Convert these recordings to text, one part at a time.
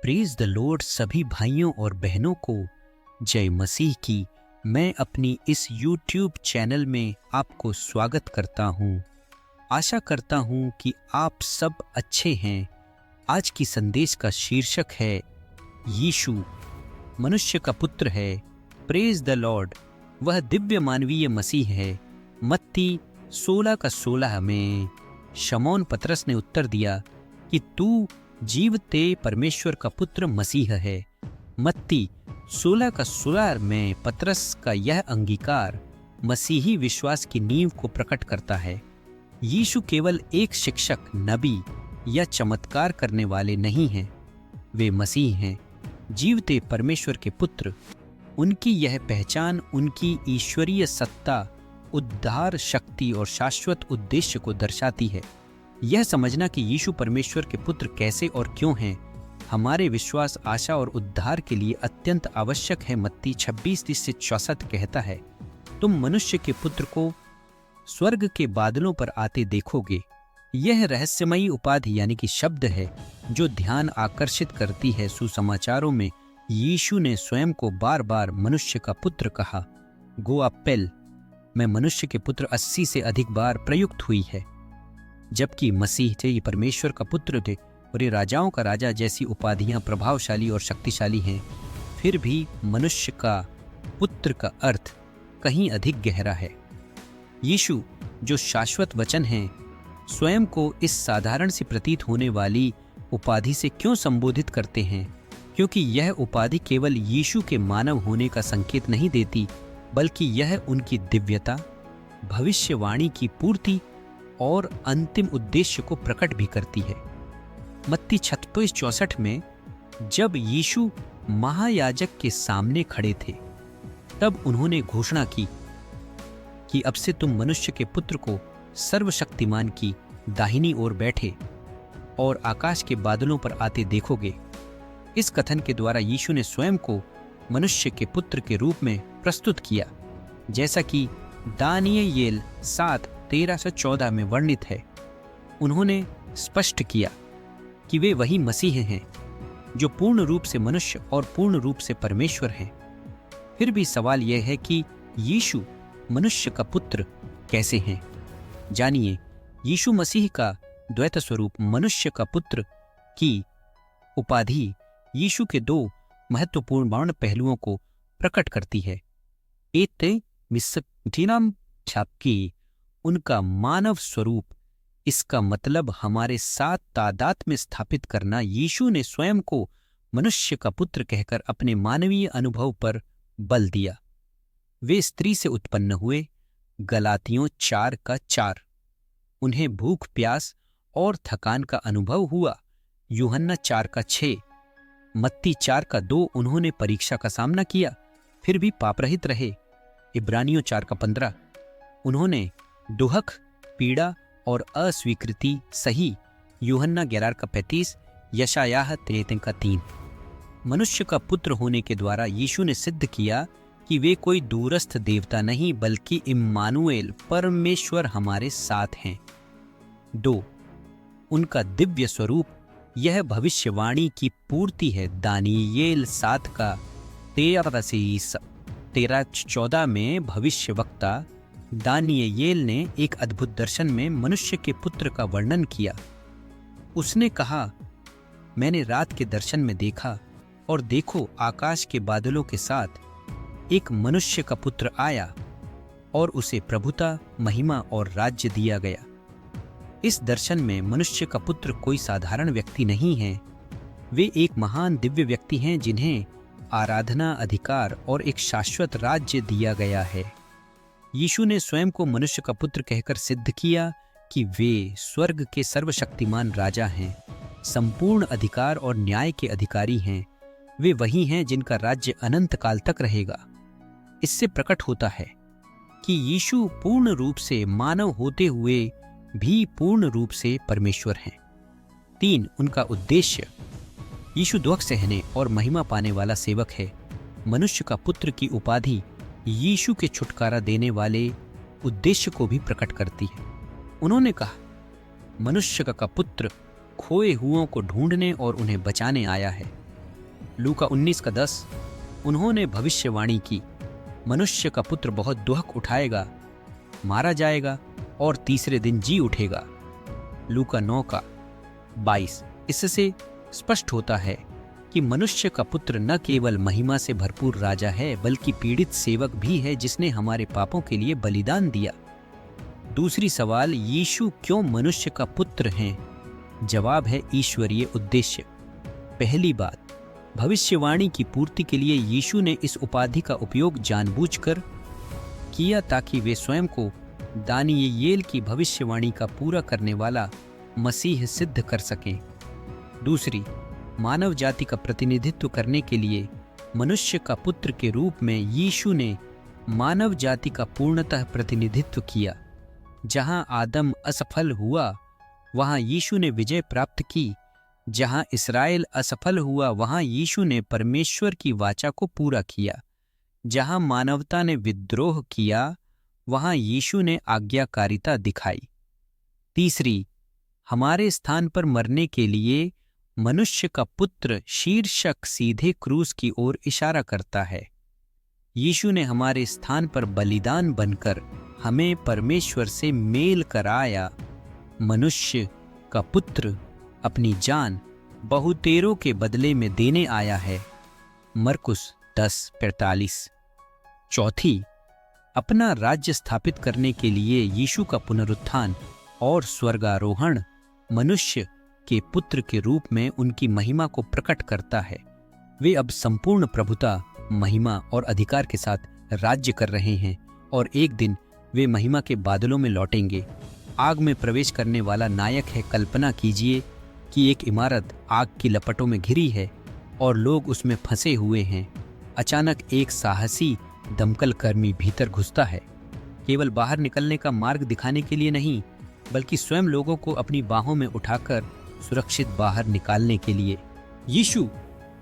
Praise the Lord सभी भाइयों और बहनों को जय मसीह की। मैं अपनी इस YouTube चैनल में आपको स्वागत करता हूं। आशा करता हूं कि आप सब अच्छे हैं। आज की संदेश का शीर्षक है यीशु मनुष्य का पुत्र है। प्रेज द लॉर्ड, वह दिव्य मानवीय मसीह है। मत्ती 16:16 में शमौन पतरस ने उत्तर दिया कि तू जीवते परमेश्वर का पुत्र मसीह है। मत्ती 16:16 में पतरस का यह अंगीकार मसीही विश्वास की नींव को प्रकट करता है। यीशु केवल एक शिक्षक, नबी या चमत्कार करने वाले नहीं हैं, वे मसीह हैं, जीवते परमेश्वर के पुत्र। उनकी यह पहचान उनकी ईश्वरीय सत्ता, उद्धार शक्ति और शाश्वत उद्देश्य को दर्शाती है। यह समझना कि यीशु परमेश्वर के पुत्र कैसे और क्यों हैं, हमारे विश्वास, आशा और उद्धार के लिए अत्यंत आवश्यक है। मत्ती 26:30-64 कहता है, तुम मनुष्य के पुत्र को स्वर्ग के बादलों पर आते देखोगे। यह रहस्यमयी उपाधि यानी कि शब्द है जो ध्यान आकर्षित करती है। सुसमाचारों में यीशु ने स्वयं को बार बार मनुष्य का पुत्र कहा। गोआपेल में मनुष्य के पुत्र 80 से अधिक बार प्रयुक्त हुई है, जबकि मसीह थे, ये परमेश्वर का पुत्र थे और ये राजाओं का राजा जैसी उपाधियां प्रभावशाली और शक्तिशाली हैं। फिर भी मनुष्य का पुत्र का अर्थ कहीं अधिक गहरा है। यीशु जो शाश्वत वचन हैं, स्वयं को इस साधारण सी प्रतीत होने वाली उपाधि से क्यों संबोधित करते हैं? क्योंकि यह उपाधि केवल यीशु के मानव होने का संकेत नहीं देती, बल्कि यह उनकी दिव्यता, भविष्यवाणी की पूर्ति और अंतिम उद्देश्य को प्रकट भी करती है। मत्ती 26:64 में जब यीशु महायाजक के सामने खड़े थे, तब उन्होंने घोषणा की कि अब से तुम मनुष्य के पुत्र को सर्वशक्तिमान की दाहिनी ओर बैठे और आकाश के बादलों पर आते देखोगे। इस कथन के द्वारा यीशु ने स्वयं को मनुष्य के पुत्र के रूप में प्रस्तुत किया, जैसा कि दानियेल 7:13-14 में वर्णित है। उन्होंने स्पष्ट किया कि वे वही मसीह हैं जो पूर्ण रूप से मनुष्य और पूर्ण रूप से परमेश्वर हैं। फिर भी सवाल यह है कि यीशु मनुष्य का पुत्र कैसे हैं? जानिए, यीशु मसीह का द्वैत स्वरूप मनुष्य का पुत्र की उपाधि यीशु के दो महत्वपूर्ण पहलुओं को प्रकट करती है। एक मिसनाम छापकी उनका मानव स्वरूप, इसका मतलब हमारे साथ तादाद में स्थापित करना। यीशु ने स्वयं को मनुष्य का पुत्र कहकर अपने मानवीय अनुभव पर बल दिया। वे स्त्री से उत्पन्न हुए, गलातियों 4:4। उन्हें भूख, प्यास और थकान का अनुभव हुआ, यूहन्ना 4:6। मत्ती 4:2 उन्होंने परीक्षा का सामना किया, फिर भी पापरहित रहे, इब्रानियों 4:15। उन्होंने दुहक, पीड़ा और अस्वीकृति सही, यूहन्ना 11:35, यशायाह 33:3। मनुष्य का पुत्र होने के द्वारा यीशु ने सिद्ध किया कि वे कोई दूरस्थ देवता नहीं, बल्कि इम्मानुएल, परमेश्वर हमारे साथ हैं। 2. उनका दिव्य स्वरूप, यह भविष्यवाणी की पूर्ति है। दानियेल 7:13-14 में भविष्यवक्ता दानियेल ने एक अद्भुत दर्शन में मनुष्य के पुत्र का वर्णन किया। उसने कहा, मैंने रात के दर्शन में देखा और देखो, आकाश के बादलों के साथ एक मनुष्य का पुत्र आया और उसे प्रभुता, महिमा और राज्य दिया गया। इस दर्शन में मनुष्य का पुत्र कोई साधारण व्यक्ति नहीं है, वे एक महान दिव्य व्यक्ति हैं जिन्हें आराधना, अधिकार और एक शाश्वत राज्य दिया गया है। यीशु ने स्वयं को मनुष्य का पुत्र कहकर सिद्ध किया कि वे स्वर्ग के सर्वशक्तिमान राजा हैं, संपूर्ण अधिकार और न्याय के अधिकारी हैं। वे वही हैं जिनका राज्य अनंत काल तक रहेगा। इससे प्रकट होता है कि यीशु पूर्ण रूप से मानव होते हुए भी पूर्ण रूप से परमेश्वर हैं। 3. उनका उद्देश्य, यीशु दुख सहने और महिमा पाने वाला सेवक है। मनुष्य का पुत्र की उपाधि यीशु के छुटकारा देने वाले उद्देश्य को भी प्रकट करती है। उन्होंने कहा, मनुष्य का पुत्र खोए हुओं को ढूंढने और उन्हें बचाने आया है। लूका 19:10। उन्होंने भविष्यवाणी की, मनुष्य का पुत्र बहुत दुख उठाएगा, मारा जाएगा और तीसरे दिन जी उठेगा। लूका 9:22। इससे स्पष्ट होता है कि मनुष्य का पुत्र न केवल महिमा से भरपूर राजा है, बल्कि पीड़ित सेवक भी है जिसने हमारे पापों के लिए बलिदान दिया। दूसरी सवाल, यीशु क्यों मनुष्य का पुत्र हैं? जवाब है ईश्वरीय उद्देश्य। पहली बात, भविष्यवाणी की पूर्ति के लिए यीशु ने इस उपाधि का उपयोग जानबूझकर किया ताकि वे स्वयं को दानियेल की भविष्यवाणी का पूरा करने वाला मसीह सिद्ध कर सकें। दूसरी, मानव जाति का प्रतिनिधित्व करने के लिए मनुष्य का पुत्र के रूप में यीशु ने मानव जाति का पूर्णतः प्रतिनिधित्व किया। जहां आदम असफल हुआ, वहां यीशु ने विजय प्राप्त की। जहां इस्राएल असफल हुआ, वहां यीशु ने परमेश्वर की वाचा को पूरा किया। जहां मानवता ने विद्रोह किया, वहां यीशु ने आज्ञाकारिता दिखाई। तीसरी, हमारे स्थान पर मरने के लिए मनुष्य का पुत्र शीर्षक सीधे क्रूस की ओर इशारा करता है। यीशु ने हमारे स्थान पर बलिदान बनकर हमें परमेश्वर से मेल कराया। मनुष्य का पुत्र अपनी जान बहुतेरों के बदले में देने आया है। मरकुस 10:45। चौथी, अपना राज्य स्थापित करने के लिए यीशु का पुनरुत्थान और स्वर्गारोहण मनुष्य के पुत्र के रूप में उनकी महिमा को प्रकट करता है। वे अब संपूर्ण प्रभुता, महिमा और अधिकार के साथ राज्य कर रहे हैं और एक दिन वे महिमा के बादलों में लौटेंगे। आग में प्रवेश करने वाला नायक है। कल्पना कीजिए कि एक इमारत आग की लपटों में घिरी है और लोग उसमें फंसे हुए हैं। अचानक एक साहसी दमकल कर्मी भीतर घुसता है, केवल बाहर निकलने का मार्ग दिखाने के लिए नहीं, बल्कि स्वयं लोगों को अपनी बाहों में उठाकर सुरक्षित बाहर निकालने के लिए। यीशु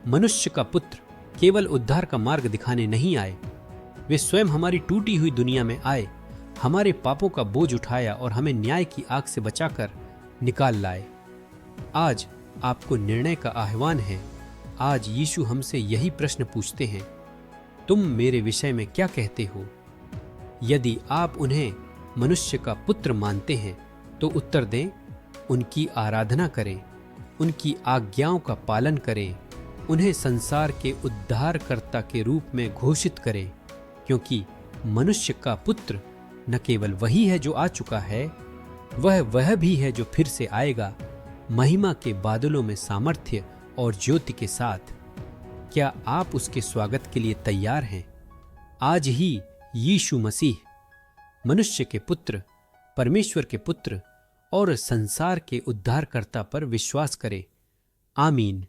मनुष्य का पुत्र केवल उद्धार का मार्ग दिखाने नहीं आए, वे स्वयं हमारी टूटी हुई दुनिया में आए, हमारे पापों का बोझ उठाया और हमें न्याय की आग से बचाकर निकाल लाए। आज आपको निर्णय का आह्वान है। आज यीशु हमसे यही प्रश्न पूछते हैं, तुम मेरे विषय में क्या कहते हो? यदि आप उन्हें मनुष्य का पुत्र मानते हैं तो उत्तर दें, उनकी आराधना करें, उनकी आज्ञाओं का पालन करें, उन्हें संसार के उद्धारकर्ता के रूप में घोषित करें, क्योंकि मनुष्य का पुत्र न केवल वही है जो आ चुका है, वह भी है जो फिर से आएगा, महिमा के बादलों में सामर्थ्य और ज्योति के साथ। क्या आप उसके स्वागत के लिए तैयार हैं? आज ही यीशु मसीह, मनुष्य के पुत्र, परमेश्वर के पुत्र और संसार के उद्धारकर्ता पर विश्वास करें। आमीन।